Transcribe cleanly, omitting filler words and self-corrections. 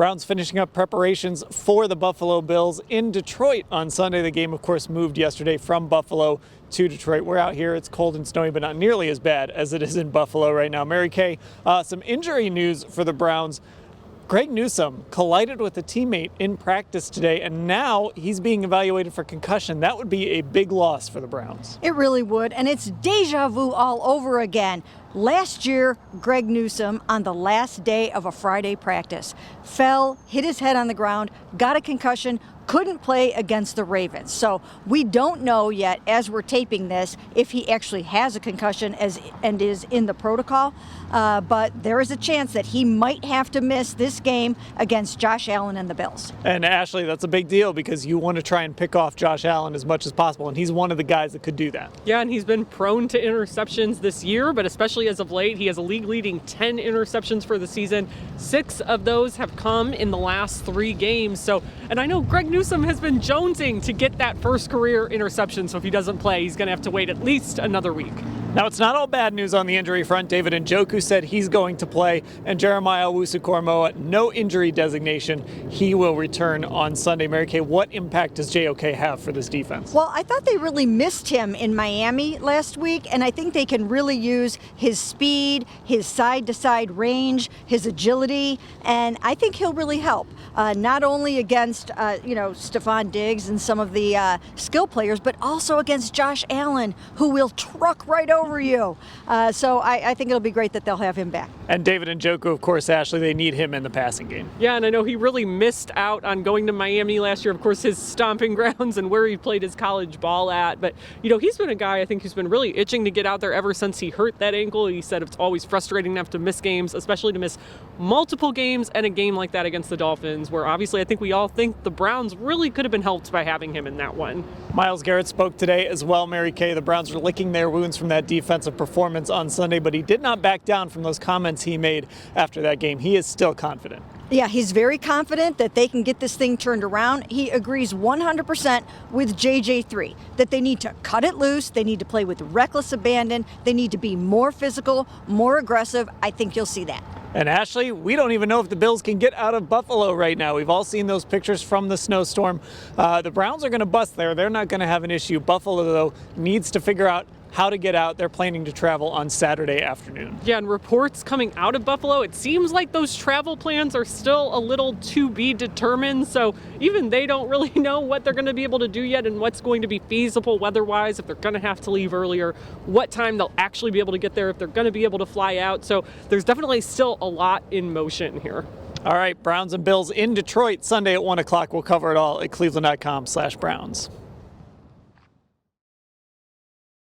Browns finishing up preparations for the Buffalo Bills in Detroit on Sunday. The game, of course, moved yesterday from Buffalo to Detroit. We're out here. It's cold and snowy, but not nearly as bad as it is in Buffalo right now. Mary Kay, some injury news for the Browns. Greg Newsome collided with a teammate in practice today, and now he's being evaluated for concussion. That would be a big loss for the Browns. It really would, and it's deja vu all over again. Last year, Greg Newsome, on the last day of a Friday practice, fell, hit his head on the ground, got a concussion, couldn't play against the Ravens. So we don't know yet, as we're taping this, if he actually has a concussion and is in the protocol. But there is a chance that he might have to miss this game against Josh Allen and the Bills. And Ashley, that's a big deal because you want to try and pick off Josh Allen as much as possible, and he's one of the guys that could do that. Yeah, and he's been prone to interceptions this year, but especially as of late, he has a league-leading 10 interceptions for the season. 6 of those have come in the last 3 games. And I know Greg Newsome has been jonesing to get that first career interception, so if he doesn't play, he's going to have to wait at least another week. Now, it's not all bad news on the injury front. David Njoku said he's going to play, and Jeremiah Owusu-Koramoah, no injury designation. He will return on Sunday. Mary Kay, what impact does JOK have for this defense? Well, I thought they really missed him in Miami last week, and I think they can really use his speed, his side-to-side range, his agility, and I think he'll really help, not only against, Stephon Diggs and some of the skill players, but also against Josh Allen, who will truck right over you. So I think it'll be great that they'll have him back. And David Njoku, of course, Ashley, they need him in the passing game. Yeah, and I know he really missed out on going to Miami last year, of course, his stomping grounds and where he played his college ball at. But, he's been a guy I think who's been really itching to get out there ever since he hurt that ankle. He said it's always frustrating to have to miss games, especially to miss multiple games and a game like that against the Dolphins, where obviously I think we all think the Browns really could have been helped by having him in that one. Myles Garrett spoke today as well, Mary Kay. The Browns are licking their wounds from that defensive performance on Sunday, but he did not back down from those comments he made after that game. He is still confident. Yeah, he's very confident that they can get this thing turned around. He agrees 100% with JJ3 that they need to cut it loose. They need to play with reckless abandon. They need to be more physical, more aggressive. I think you'll see that. And Ashley, we don't even know if the Bills can get out of Buffalo right now. We've all seen those pictures from the snowstorm. The Browns are going to bust there. They're not going to have an issue. Buffalo, though, needs to figure out how to get out. They're planning to travel on Saturday afternoon. Yeah, and reports coming out of Buffalo, it seems like those travel plans are still a little to be determined. So even they don't really know what they're going to be able to do yet and what's going to be feasible weather-wise, if they're going to have to leave earlier, what time they'll actually be able to get there, if they're going to be able to fly out. So there's definitely still a lot in motion here. All right, Browns and Bills in Detroit Sunday at 1 o'clock. We'll cover it all at cleveland.com/Browns.